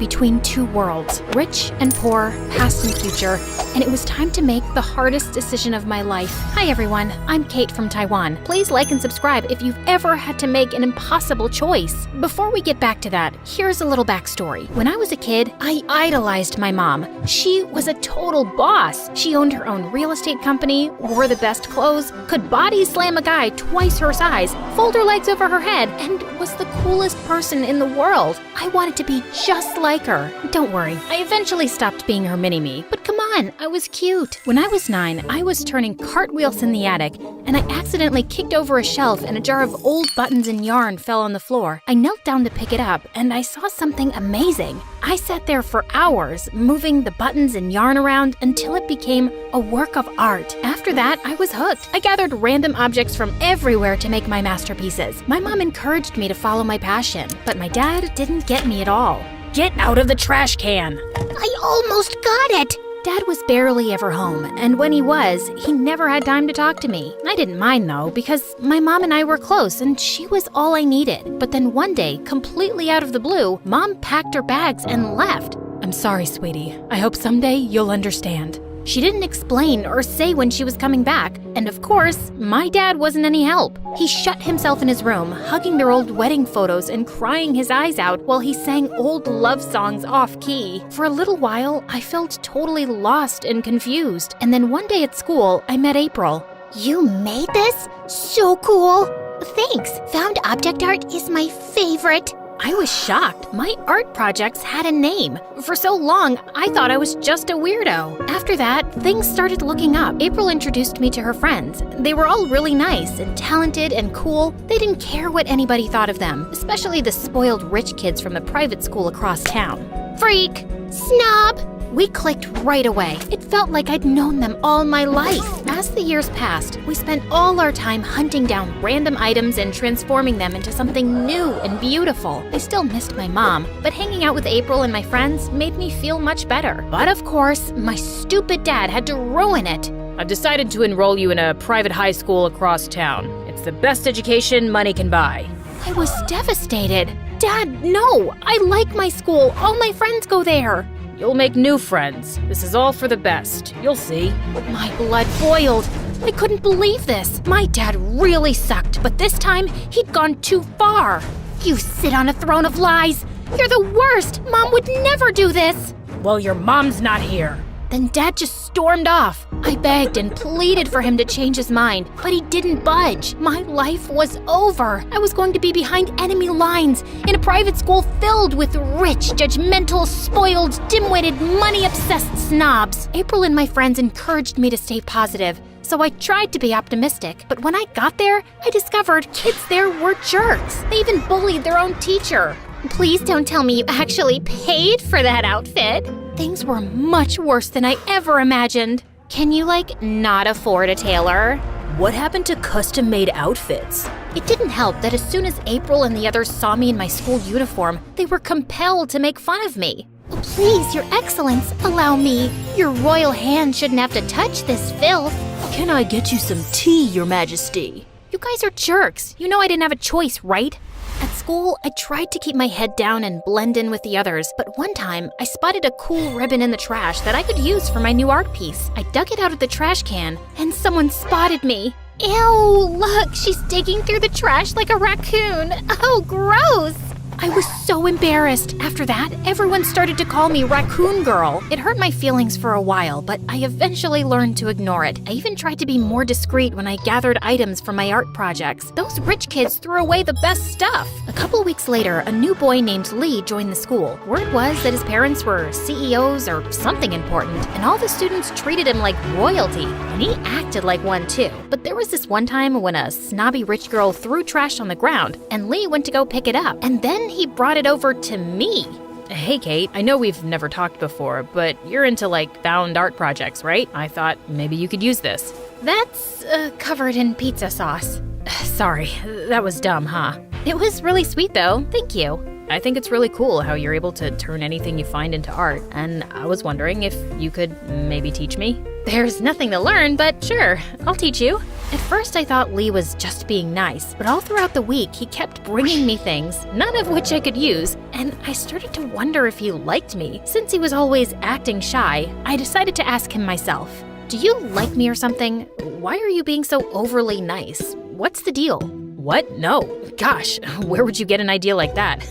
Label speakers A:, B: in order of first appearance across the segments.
A: between two worlds, rich and poor, past and future, and it was time to make the hardest decision of my life. Hi everyone, I'm Kate from Taiwan. Please like and subscribe if you've ever had to make an impossible choice. Before we get back to that, here's a little backstory. When I was a kid, I idolized my mom. She was a total boss. She owned her own real estate company, wore the best clothes, could body slam a guy twice her size, fold her legs over her head, and was the coolest person in the world. I wanted to be just like her. Don't worry, I eventually stopped being her mini-me, but come on, I was cute. When I was 9, I was turning cartwheels in the attic, and I accidentally kicked over a shelf and a jar of old buttons and yarn fell on the floor. I knelt down to pick it up, and I saw something amazing. I sat there for hours, moving the buttons and yarn around until it became a work of art. After that, I was hooked. I gathered random objects from everywhere to make my masterpieces. My mom encouraged me to follow my passion, but my dad didn't get me at all. Get out of the trash can!
B: I almost got it!
A: Dad was barely ever home, and when he was, he never had time to talk to me. I didn't mind though, because my mom and I were close and she was all I needed. But then one day, completely out of the blue, Mom packed her bags and left. I'm sorry, sweetie. I hope someday you'll understand. She didn't explain or say when she was coming back, and of course, my dad wasn't any help. He shut himself in his room, hugging their old wedding photos and crying his eyes out while he sang old love songs off-key. For a little while, I felt totally lost and confused, and then one day at school, I met April.
B: You made this? So cool! Thanks! Found object art is my favorite.
A: I was shocked. My art projects had a name. For so long, I thought I was just a weirdo. After that, things started looking up. April introduced me to her friends. They were all really nice and talented and cool. They didn't care what anybody thought of them, especially the spoiled rich kids from the private school across town.
B: Freak! Snob!
A: We clicked right away. It felt like I'd known them all my life. As the years passed, we spent all our time hunting down random items and transforming them into something new and beautiful. I still missed my mom, but hanging out with April and my friends made me feel much better. But of course, my stupid dad had to ruin it.
C: I've decided to enroll you in a private high school across town. It's the best education money can buy.
A: I was devastated. Dad, no! I like my school. All my friends go there.
C: You'll make new friends. This is all for the best. You'll see.
A: My blood boiled. I couldn't believe this. My dad really sucked, but this time he'd gone too far.
B: You sit on a throne of lies. You're the worst. Mom would never do this.
C: Well, your mom's not here.
A: Then Dad just stormed off. I begged and pleaded for him to change his mind, but he didn't budge. My life was over. I was going to be behind enemy lines in a private school filled with rich, judgmental, spoiled, dim-witted, money-obsessed snobs. April and my friends encouraged me to stay positive, so I tried to be optimistic. But when I got there, I discovered kids there were jerks. They even bullied their own teacher.
B: Please don't tell me you actually paid for that outfit.
A: Things were much worse than I ever imagined.
B: Can you, not afford a tailor?
C: What happened to custom-made outfits?
A: It didn't help that as soon as April and the others saw me in my school uniform, they were compelled to make fun of me.
B: Please, Your Excellence, allow me. Your royal hand shouldn't have to touch this filth.
C: Can I get you some tea, Your Majesty?
A: You guys are jerks. You know I didn't have a choice, right? At school, I tried to keep my head down and blend in with the others, but one time, I spotted a cool ribbon in the trash that I could use for my new art piece. I dug it out of the trash can, and someone spotted me.
B: Ew, look, she's digging through the trash like a raccoon. Oh, gross!
A: I was so embarrassed. After that, everyone started to call me Raccoon Girl. It hurt my feelings for a while, but I eventually learned to ignore it. I even tried to be more discreet when I gathered items from my art projects. Those rich kids threw away the best stuff. A couple weeks later, a new boy named Lee joined the school. Word was that his parents were CEOs or something important, and all the students treated him like royalty, and he acted like one too. But there was this one time when a snobby rich girl threw trash on the ground, and Lee went to go pick it up, and then he brought it over to me.
C: Hey, Kate, I know we've never talked before, but you're into, found art projects, right? I thought maybe you could use this.
A: That's covered in pizza sauce.
C: Sorry, that was dumb, huh?
A: It was really sweet, though. Thank you.
C: I think it's really cool how you're able to turn anything you find into art, and I was wondering if you could maybe teach me?
A: There's nothing to learn, but sure, I'll teach you. At first, I thought Lee was just being nice, but all throughout the week, he kept bringing me things, none of which I could use, and I started to wonder if he liked me. Since he was always acting shy, I decided to ask him myself. Do you like me or something? Why are you being so overly nice? What's the deal?
C: What? No. Gosh, where would you get an idea like that?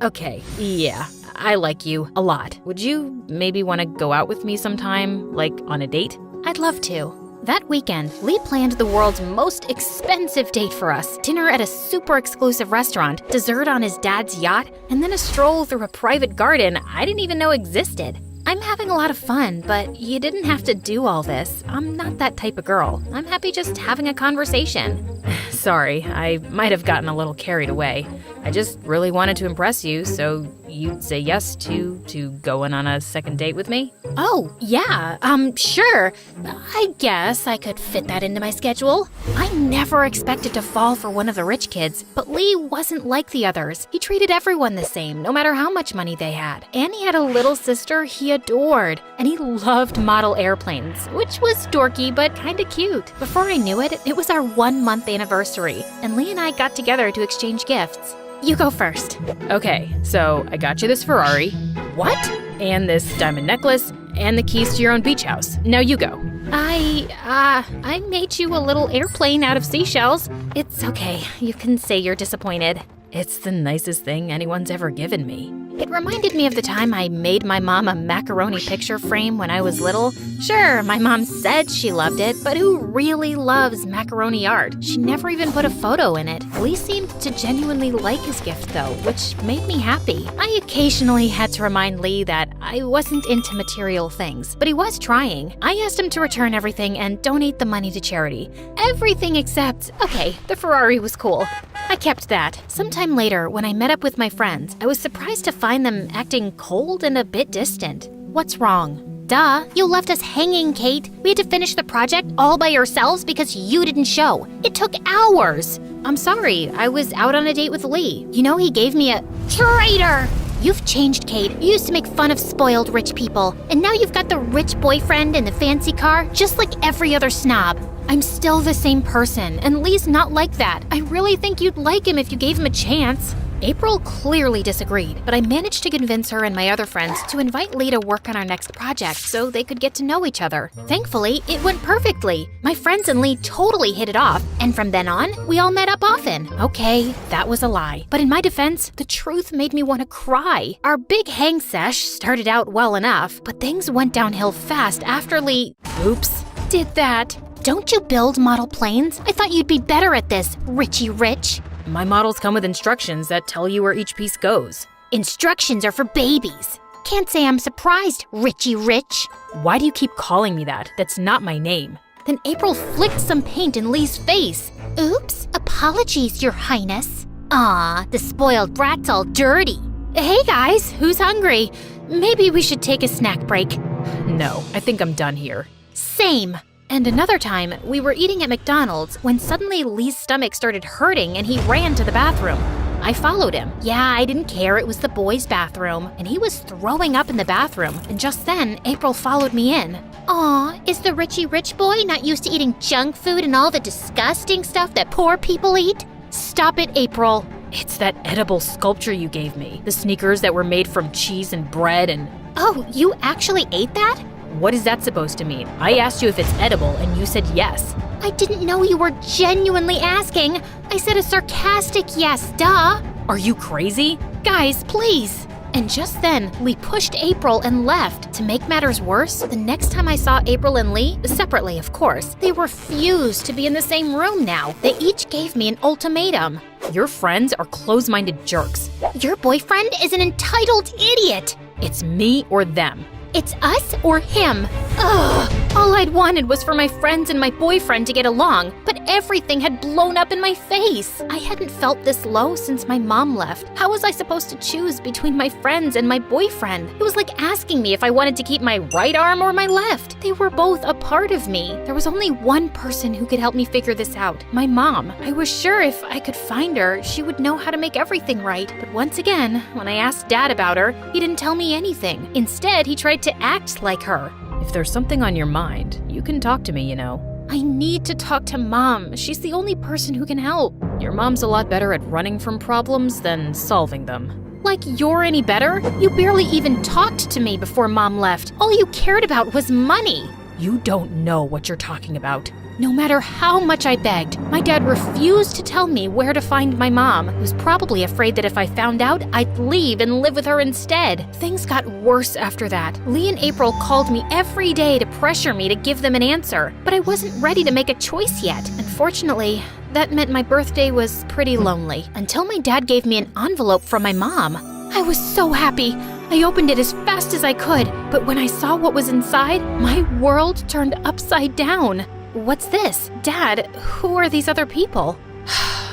C: Okay, yeah, I like you a lot. Would you maybe want to go out with me sometime, like on a date?
A: I'd love to. That weekend, Lee planned the world's most expensive date for us. Dinner at a super exclusive restaurant, dessert on his dad's yacht, and then a stroll through a private garden I didn't even know existed. I'm having a lot of fun, but you didn't have to do all this. I'm not that type of girl. I'm happy just having a conversation.
C: Sorry, I might have gotten a little carried away. I just really wanted to impress you, so you'd say yes to going on a second date with me?
A: Oh, yeah, sure. I guess I could fit that into my schedule. I never expected to fall for one of the rich kids, but Lee wasn't like the others. He treated everyone the same, no matter how much money they had. And he had a little sister he adored, and he loved model airplanes, which was dorky but kinda cute. Before I knew it, it was our 1-month anniversary, and Lee and I got together to exchange gifts. You go first.
C: Okay, so I got you this Ferrari.
A: What?
C: And this diamond necklace, and the keys to your own beach house. Now you go.
A: I made you a little airplane out of seashells. It's okay. You can say you're disappointed.
C: It's the nicest thing anyone's ever given me.
A: It reminded me of the time I made my mom a macaroni picture frame when I was little. Sure, my mom said she loved it, but who really loves macaroni art? She never even put a photo in it. Lee seemed to genuinely like his gift though, which made me happy. I occasionally had to remind Lee that I wasn't into material things, but he was trying. I asked him to return everything and donate the money to charity. Everything except, okay, the Ferrari was cool. I kept that. Sometime later, when I met up with my friends, I was surprised to find them acting cold and a bit distant. What's wrong? Duh, you left us hanging, Kate. We had to finish the project all by ourselves because you didn't show. It took hours. I'm sorry, I was out on a date with Lee. You know, he gave me a traitor. You've changed, Kate. You used to make fun of spoiled rich people, and now you've got the rich boyfriend and the fancy car, just like every other snob. I'm still the same person, and Lee's not like that. I really think you'd like him if you gave him a chance. April clearly disagreed, but I managed to convince her and my other friends to invite Lee to work on our next project so they could get to know each other. Thankfully, it went perfectly. My friends and Lee totally hit it off, and from then on, we all met up often. Okay, that was a lie. But in my defense, the truth made me want to cry. Our big hang sesh started out well enough, but things went downhill fast after Lee, oops, did that. Don't you build model planes? I thought you'd be better at this, Richie Rich.
C: My models come with instructions that tell you where each piece goes.
B: Instructions are for babies. Can't say I'm surprised, Richie Rich.
C: Why do you keep calling me that? That's not my name.
A: Then April flicked some paint in Lee's face.
B: Oops, apologies, Your Highness. Aw, the spoiled brat's all dirty.
A: Hey guys, who's hungry? Maybe we should take a snack break.
C: No, I think I'm done here.
B: Same.
A: And another time, we were eating at McDonald's when suddenly Lee's stomach started hurting and he ran to the bathroom. I followed him. Yeah, I didn't care, it was the boys' bathroom, and he was throwing up in the bathroom, and just then, April followed me in.
B: Aw, is the Richie Rich boy not used to eating junk food and all the disgusting stuff that poor people eat?
A: Stop it, April.
C: It's that edible sculpture you gave me. The sneakers that were made from cheese and bread and...
A: Oh, you actually ate that?
C: What is that supposed to mean? I asked you if it's edible and you said yes.
B: I didn't know you were genuinely asking. I said a sarcastic yes, duh.
C: Are you crazy?
A: Guys, please. And just then, Lee pushed April and left. To make matters worse, the next time I saw April and Lee, separately of course, they refused to be in the same room now. They each gave me an ultimatum.
C: Your friends are close-minded jerks.
B: Your boyfriend is an entitled idiot.
C: It's me or them.
A: It's us or him. Ugh. All I'd wanted was for my friends and my boyfriend to get along, but everything had blown up in my face. I hadn't felt this low since my mom left. How was I supposed to choose between my friends and my boyfriend? It was like asking me if I wanted to keep my right arm or my left. They were both a part of me. There was only one person who could help me figure this out, my mom. I was sure if I could find her, she would know how to make everything right. But once again, when I asked Dad about her, he didn't tell me anything. Instead, he tried to act like her.
C: If there's something on your mind, you can talk to me, you know.
A: I need to talk to Mom. She's the only person who can help.
C: Your mom's a lot better at running from problems than solving them.
A: Like you're any better? You barely even talked to me before Mom left. All you cared about was money.
C: You don't know what you're talking about.
A: No matter how much I begged, my dad refused to tell me where to find my mom. He was probably afraid that if I found out, I'd leave and live with her instead. Things got worse after that. Lee and April called me every day to pressure me to give them an answer, but I wasn't ready to make a choice yet. Unfortunately, that meant my birthday was pretty lonely, until my dad gave me an envelope from my mom. I was so happy. I opened it as fast as I could, but when I saw what was inside, my world turned upside down. What's this? Dad, who are these other people?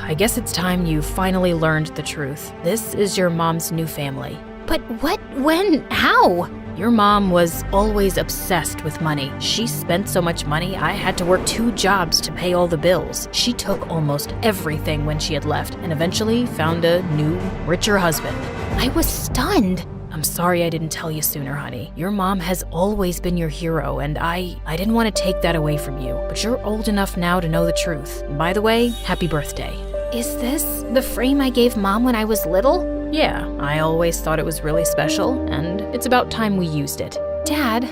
C: I guess it's time you finally learned the truth. This is your mom's new family.
A: But what, when, how?
C: Your mom was always obsessed with money. She spent so much money, I had to work 2 jobs to pay all the bills. She took almost everything when she had left, and eventually found a new, richer husband.
A: I was stunned.
C: I'm sorry I didn't tell you sooner, honey. Your mom has always been your hero, and I didn't want to take that away from you. But you're old enough now to know the truth. And by the way, happy birthday.
A: Is this the frame I gave Mom when I was little?
C: Yeah, I always thought it was really special, and it's about time we used it.
A: Dad,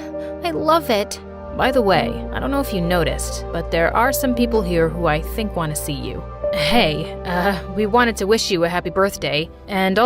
A: I love it.
C: By the way, I don't know if you noticed, but there are some people here who I think want to see you. Hey, we wanted to wish you a happy birthday, and